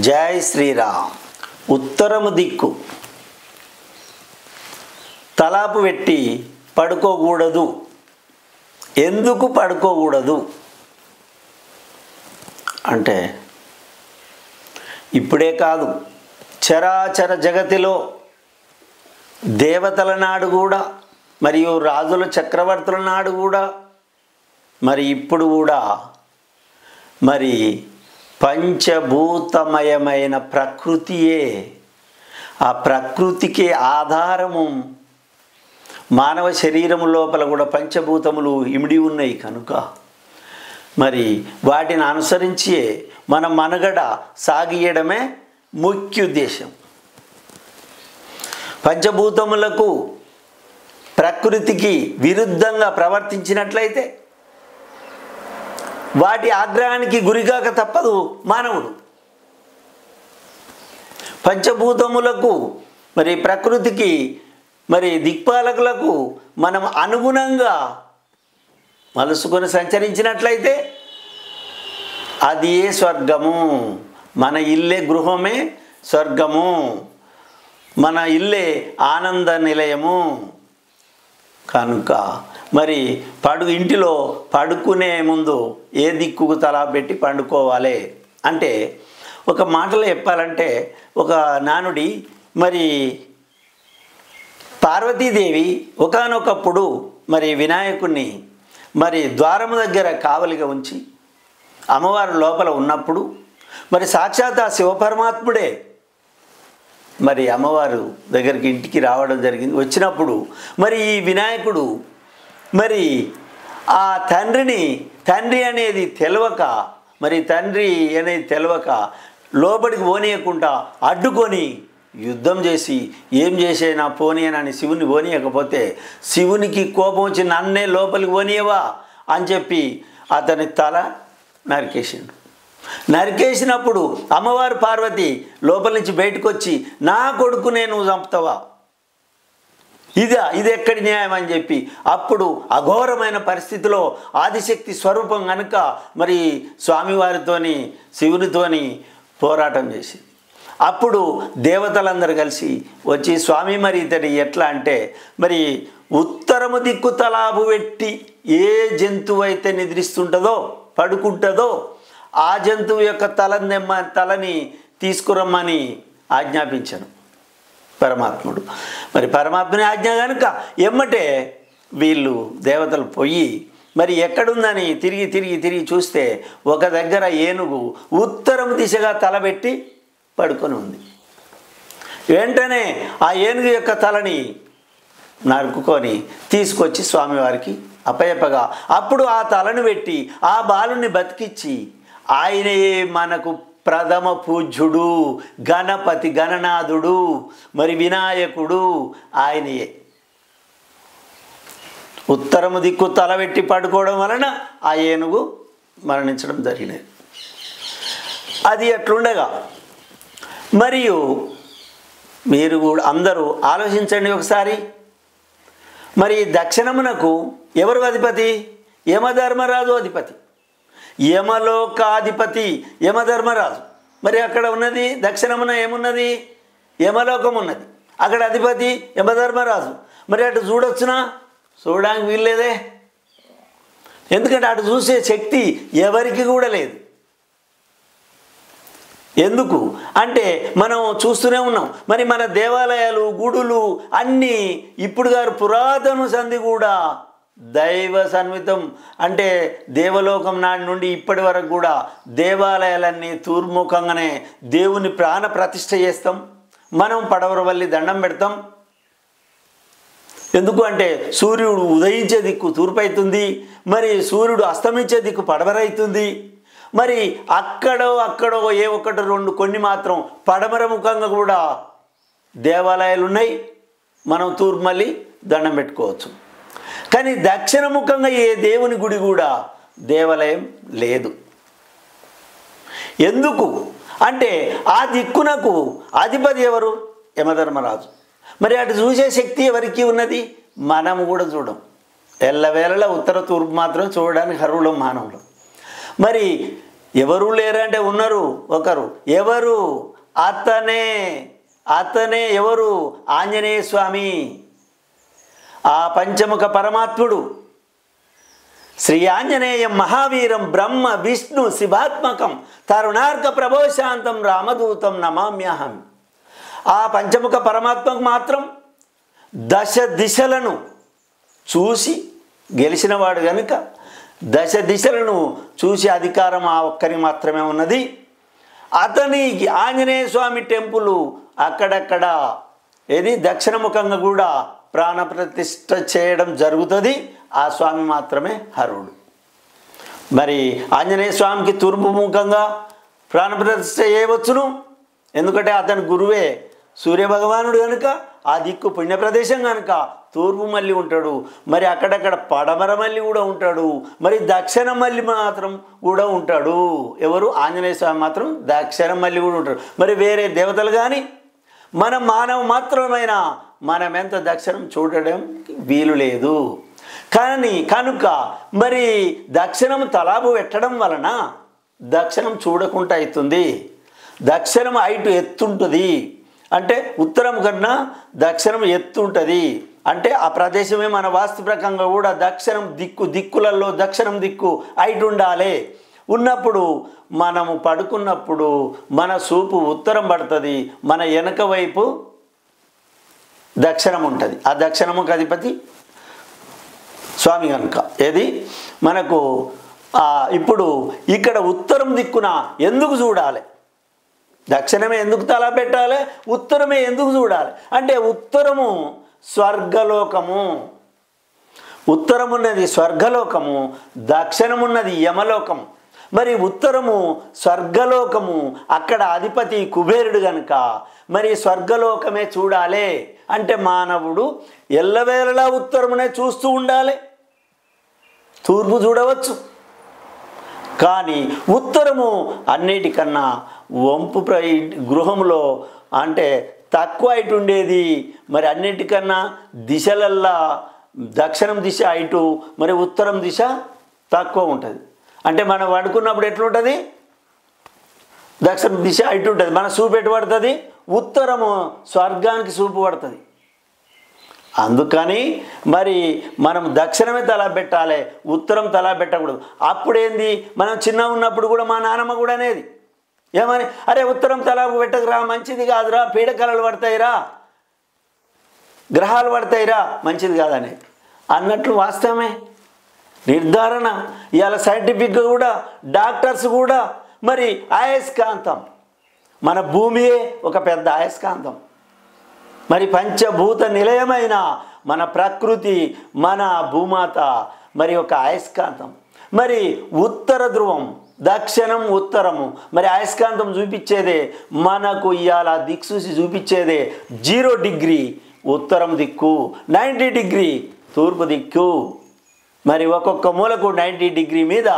జై శ్రీరామ్. ఉత్తరము దిక్కు తలాపు పెట్టి పడుకోకూడదు. ఎందుకు పడుకోకూడదు అంటే, ఇప్పుడే కాదు, చరాచర జగతిలో దేవతల నాడు కూడా, మరియు రాజుల చక్రవర్తుల నాడు కూడా, మరి ఇప్పుడు కూడా మరి పంచభూతమయమైన ప్రకృతియే, ఆ ప్రకృతికి ఆధారము మానవ శరీరము లోపల కూడా పంచభూతములు ఇమిడి ఉన్నాయి కనుక మరి వాటిని అనుసరించి మన మనుగడ సాగియడమే ముఖ్య ఉద్దేశం. పంచభూతములకు ప్రకృతికి విరుద్ధంగా ప్రవర్తించినట్లయితే వాటి ఆగ్రహానికి గురికాక తప్పదు మానవుడు. పంచభూతములకు మరి ప్రకృతికి మరి దిక్పాలకులకు మనం అనుగుణంగా మలుసుకొని సంచరించినట్లయితే అది ఏ స్వర్గము. మన ఇల్లే గృహమే స్వర్గము, మన ఇల్లే ఆనంద నిలయము. కనుక మరి ఇంటిలో పడుకునే ముందు ఏ దిక్కుకు తలా పెట్టి పండుకోవాలి అంటే, ఒక మాటలో చెప్పాలంటే, ఒక నానుడి, మరి పార్వతీదేవి ఒకానొకప్పుడు మరి వినాయకుడిని మరి ద్వారము దగ్గర కావలిగా ఉంచి అమ్మవారు లోపల ఉన్నప్పుడు మరి సాక్షాత్ ఆ శివపరమాత్ముడే మరి అమ్మవారు దగ్గరికి ఇంటికి రావడం జరిగింది. వచ్చినప్పుడు మరి ఈ వినాయకుడు మరి ఆ తండ్రి అనేది తెలవక లోపలికి పోనీయకుండా అడ్డుకొని యుద్ధం చేసి, ఏం చేసేనా పోనీయనని శివుని పోనీయకపోతే శివునికి కోపం వచ్చి నన్నే లోపలికి పోనీయవా అని చెప్పి అతని తల నరికేసినప్పుడు అమ్మవారు పార్వతి లోపల నుంచి బయటకు వచ్చి, నా కొడుకునే నువ్వు చంపుతావా, ఇది ఎక్కడి న్యాయం అని చెప్పి అప్పుడు అఘోరమైన పరిస్థితిలో ఆదిశక్తి స్వరూపం కనుక మరి స్వామివారితోని శివునితోని పోరాటం చేసి, అప్పుడు దేవతలందరూ కలిసి వచ్చి, స్వామి మరి ఇతడి ఎట్లా అంటే, మరి ఉత్తరము దిక్కు తలాపు పెట్టి ఏ జంతువు అయితే నిద్రిస్తుంటుందో పడుకుంటుందో ఆ జంతువు యొక్క తలని తీసుకురమ్మని ఆజ్ఞాపించను పరమాత్ముడు. మరి పరమాత్మని ఆజ్ఞ కనుక ఎమ్మటే వీళ్ళు దేవతలు పోయి మరి ఎక్కడుందని తిరిగి చూస్తే ఒక దగ్గర ఏనుగు ఉత్తరం దిశగా తలబెట్టి పడుకొని ఉంది. వెంటనే ఆ ఏనుగు యొక్క తలని నరుకుకొని తీసుకొచ్చి స్వామివారికి అప్పయప్పగా అప్పుడు ఆ తలను పెట్టి ఆ బాలుని బతికిచ్చి, ఆయనే మనకు ప్రథమ పూజ్యుడు, గణపతి గణనాథుడు, మరి వినాయకుడు ఆయనయే. ఉత్తరము దిక్కు తలబెట్టి పడుకోవడం వలన ఆ ఏనుగు మరణించడం జరిగినది. అది అట్లుండగా మరియు మీరు కూడా అందరూ ఆలోచించండి ఒకసారి. మరి దక్షిణమునకు ఎవరు అధిపతి? యమధర్మరాజు అధిపతి, యమలోకాధిపతి యమధర్మరాజు. మరి అక్కడ ఉన్నది దక్షిణమున ఏమున్నది? యమలోకం ఉన్నది. అక్కడ అధిపతి యమధర్మరాజు. మరి అటు చూడొచ్చునా? చూడడానికి వీల్లేదే. ఎందుకంటే అటు చూసే శక్తి ఎవరికి కూడా లేదు. ఎందుకు అంటే మనం చూస్తూనే ఉన్నాం. మరి మన దేవాలయాలు, గుడులు అన్నీ ఇప్పుడు గారు పురాతన సంధి కూడా దైవ సన్వితం అంటే దేవలోకం నాటి నుండి ఇప్పటి వరకు కూడా దేవాలయాలన్నీ తూర్ముఖంగానే దేవుని ప్రాణ ప్రతిష్ఠ చేస్తాం. మనం పడవరవల్లి దండం పెడతాం. ఎందుకు అంటే సూర్యుడు ఉదయించే దిక్కు తూర్పు అవుతుంది, మరి సూర్యుడు అస్తమించే దిక్కు పడమరైతుంది. మరి అక్కడో ఏ ఒకటి రెండు కొన్ని మాత్రం పడమర ముఖంగా కూడా దేవాలయాలు ఉన్నాయి. మనం తూర్పు మళ్ళీ దండం పెట్టుకోవచ్చు. కానీ దక్షిణముఖంగా ఏ దేవుని గుడి కూడా దేవాలయం లేదు. ఎందుకు అంటే ఆ దిక్కునకు అధిపతి ఎవరు? యమధర్మరాజు. మరి అటు చూసే శక్తి ఎవరికి ఉన్నది? మనం కూడా చూడం. ఎల్లవేళలా ఉత్తర తూర్పు మాత్రం చూడడానికి అర్హులం మానవులు. మరి ఎవరు లేరంటే ఉన్నారు ఒకరు. ఎవరు? అతనే ఎవరు? ఆంజనేయ స్వామి, ఆ పంచముఖ పరమాత్ముడు. శ్రీ ఆంజనేయం మహావీరం బ్రహ్మ విష్ణు శివాత్మకం తరుణార్క ప్రభోశాంతం రామదూతం నమామ్యహం. ఆ పంచముఖ పరమాత్మకు మాత్రం దశ దిశలను చూసి గెలిచినవాడు గనుక దశ దిశలను చూసి అధికారం ఆ ఒక్కరికి మాత్రమే ఉన్నది. అతనికి ఆంజనేయ స్వామి టెంపుల్ అక్కడక్కడ దక్షిణముఖంగా కూడా ప్రాణప్రతిష్ఠ చేయడం జరుగుతుంది. ఆ స్వామి మాత్రమే హరుడు. మరి ఆంజనేయ స్వామికి తూర్పు ముఖంగా ప్రాణప్రతిష్ఠ చేయవచ్చును, ఎందుకంటే అతని గురువే సూర్యభగవానుడు కనుక ఆ దిక్కు పుణ్య ప్రదేశం కనుక తూర్పు మల్లి ఉంటాడు. మరి అక్కడక్కడ పడమర మల్లి కూడా ఉంటాడు. మరి దక్షిణ మల్లి మాత్రం కూడా ఉంటాడు. ఎవరు? ఆంజనేయ స్వామి మాత్రం దక్షిణ మల్లి కూడా ఉంటాడు. మరి వేరే దేవతలు కానీ మన మానవ మాత్రమైన మనమెంత దక్షిణం చూడడం వీలు లేదు. కనుక మరి దక్షిణం తలాపు పెట్టడం వలన దక్షిణం చూడకుండా అవుతుంది. దక్షిణం హైట్ ఎత్తుంటుంది, అంటే ఉత్తరం కన్నా దక్షిణం ఎత్తుంటుంది. అంటే ఆ ప్రదేశమే మన వాస్తు ప్రకారంగా కూడా దక్షిణం దిక్కులలో దక్షిణం దిక్కు హైట్ ఉండాలి. ఉన్నప్పుడు మనము పడుకున్నప్పుడు మన చూపు ఉత్తరం పడుతుంది, మన వెనక వైపు దక్షిణం ఉంటుంది. ఆ దక్షిణముకు అధిపతి స్వామి కనుక మనకు ఇప్పుడు ఇక్కడ ఉత్తరం దిక్కున ఎందుకు చూడాలి? దక్షిణమే ఎందుకు తల పెట్టాలి? ఉత్తరమే ఎందుకు చూడాలి అంటే ఉత్తరము స్వర్గలోకము, ఉత్తరమున్నది స్వర్గలోకము, దక్షిణమున్నది యమలోకము. మరి ఉత్తరము స్వర్గలోకము, అక్కడ అధిపతి కుబేరుడు గనుక మరి స్వర్గలోకమే చూడాలి. అంటే మానవుడు ఎల్లవేళలా ఉత్తరమునే చూస్తూ ఉండాలి. తూర్పు చూడవచ్చు, కానీ ఉత్తరము అన్నిటికన్నా వంపు గృహంలో అంటే తక్కువ హైట్ ఉండేది. మరి అన్నిటికన్నా దిశలల్లా దక్షిణం దిశ హైటు, మరి ఉత్తరం దిశ తక్కువ ఉంటుంది. అంటే మనం పడుకున్నప్పుడు ఎట్లుంటుంది? దక్షిణ దిశ హైట్ ఉంటుంది, మన చూపు ఎటు పడుతుంది? ఉత్తరము స్వర్గానికి చూపు పడుతుంది. అందుకని మరి మనం దక్షిణమే తలా పెట్టాలి, ఉత్తరం తలా పెట్టకూడదు. అప్పుడేంది, మనం చిన్న ఉన్నప్పుడు కూడా మా నాన్నమ్మ కూడా అనేది ఏమని, అరే ఉత్తరం తలా పెట్టకరా, మంచిది కాదురా, పీడకలలు పడతాయిరా, గ్రహాలు పడతాయిరా, మంచిది కాదని అన్నట్లు వాస్తవమే. నిర్ధారణ ఇవాళ సైంటిఫిక్గా కూడా డాక్టర్స్ కూడా మరి అయస్కాంతం, మన భూమియే ఒక పెద్ద అయస్కాంతం. మరి పంచభూత నిలయమైన మన ప్రకృతి, మన భూమాత మరి ఒక అయస్కాంతం. మరి ఉత్తర ధ్రువం, దక్షిణం, ఉత్తరము, మరి అయస్కాంతం చూపించేదే మనకు ఇవాళ దిక్సూసి చూపించేదే 0 డిగ్రీ ఉత్తరం దిక్కు, 90 డిగ్రీ తూర్పు దిక్కు. మరి ఒక్కొక్క మూలకు 90 డిగ్రీ మీద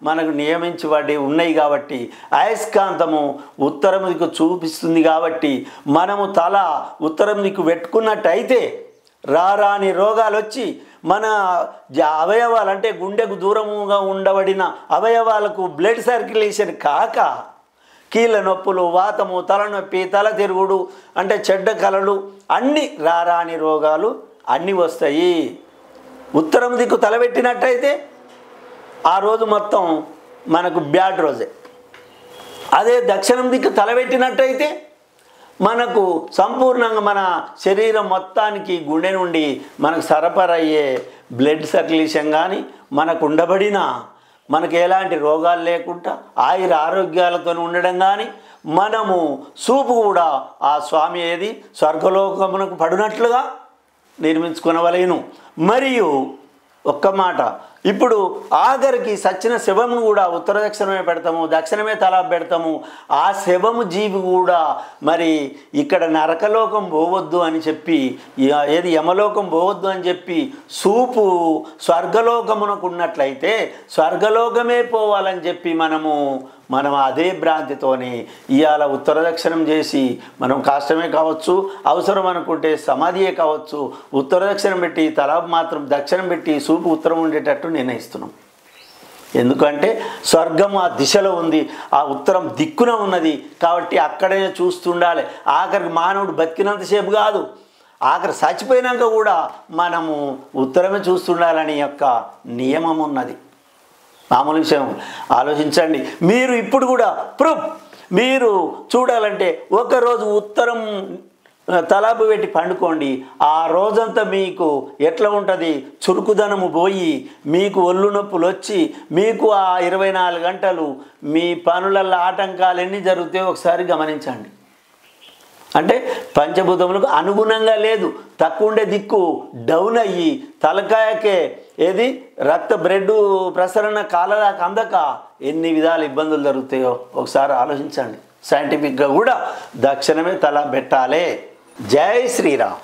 మనకు నియమించబడి ఉన్నాయి కాబట్టి అయస్కాంతము ఉత్తరం దిక్కు చూపిస్తుంది. కాబట్టి మనము తల ఉత్తరం దిక్కు పెట్టుకున్నట్టయితే రారాని రోగాలు వచ్చి మన అవయవాలు అంటే గుండెకు దూరముగా ఉండబడిన అవయవాలకు బ్లడ్ సర్క్యులేషన్ కాక కీళ్ళ నొప్పులు, వాతము, తలనొప్పి, తల తిరుగుడు అంటే చెడ్డ కలలు అన్నీ రారాని రోగాలు అన్నీ వస్తాయి. ఉత్తరం దిక్కు తలబెట్టినట్టయితే ఆ రోజు మొత్తం మనకు బ్యాడ్ రోజే. అదే దక్షిణం దిక్కు తలబెట్టినట్టయితే మనకు సంపూర్ణంగా మన శరీరం మొత్తానికి గుండె నుండి మనకు సరఫరయ్యే బ్లడ్ సర్క్యులేషన్ కానీ మనకు ఉండబడిన మనకు ఎలాంటి రోగాలు లేకుండా ఆయుర ఆరోగ్యాలతో ఉండడం కానీ మనము చూపు కూడా ఆ స్వామి స్వర్గలోకమునకు పడినట్లుగా నిర్మించుకునవలేను. మరియు ఒక్క మాట, ఇప్పుడు ఆఖరికి సచ్చిన శవమును కూడా ఉత్తర దక్షిణమే పెడతాము, దక్షిణమే తలా పెడతాము. ఆ శవము జీవి కూడా మరి ఇక్కడ నరకలోకం పోవద్దు అని చెప్పి, యమలోకం పోవద్దు అని చెప్పి చూపు స్వర్గలోకమునకు ఉన్నట్లయితే స్వర్గలోకమే పోవాలని చెప్పి మనం అదే భ్రాంతితోని ఇవాళ ఉత్తర దక్షిణం చేసి మనం కాష్టమే కావచ్చు, అవసరం అనుకుంటే సమాధియే కావచ్చు, ఉత్తర దక్షిణం పెట్టి తల మాత్రం దక్షిణం పెట్టి చూపు ఉత్తరం ఉండేటట్టు నిర్ణయిస్తున్నాం. ఎందుకంటే స్వర్గం ఆ దిశలో ఉంది, ఆ ఉత్తరం దిక్కున ఉన్నది. కాబట్టి అక్కడే చూస్తుండాలి. ఆఖరికి మానవుడు బతికినంతసేపు కాదు, ఆఖరి చచ్చిపోయినాక కూడా మనము ఉత్తరమే చూస్తుండాలని యొక్క నియమం ఉన్నది. మామూలు విషయం ఆలోచించండి. మీరు ఇప్పుడు కూడా మీరు చూడాలంటే ఒకరోజు ఉత్తరం తలాపు పెట్టి పండుకోండి. ఆ రోజంతా మీకు ఎట్లా ఉంటుంది, చురుకుదనము పోయి మీకు ఒళ్ళు నొప్పులు వచ్చి మీకు ఆ 24 గంటలు మీ పనులలో ఆటంకాలు ఎన్ని జరుగుతాయో ఒకసారి గమనించండి. అంటే పంచభూతములకు అనుగుణంగా లేదు, తక్కువ ఉండే దిక్కు డౌన్ అయ్యి తలకాయకే ఏది బ్లడ్ ప్రసరణ కాలదాకా అందక ఎన్ని విధాల ఇబ్బందులు జరుగుతాయో ఒకసారి ఆలోచించండి. సైంటిఫిక్గా కూడా దక్షిణమే తల పెట్టాలి. జై శ్రీరామ్.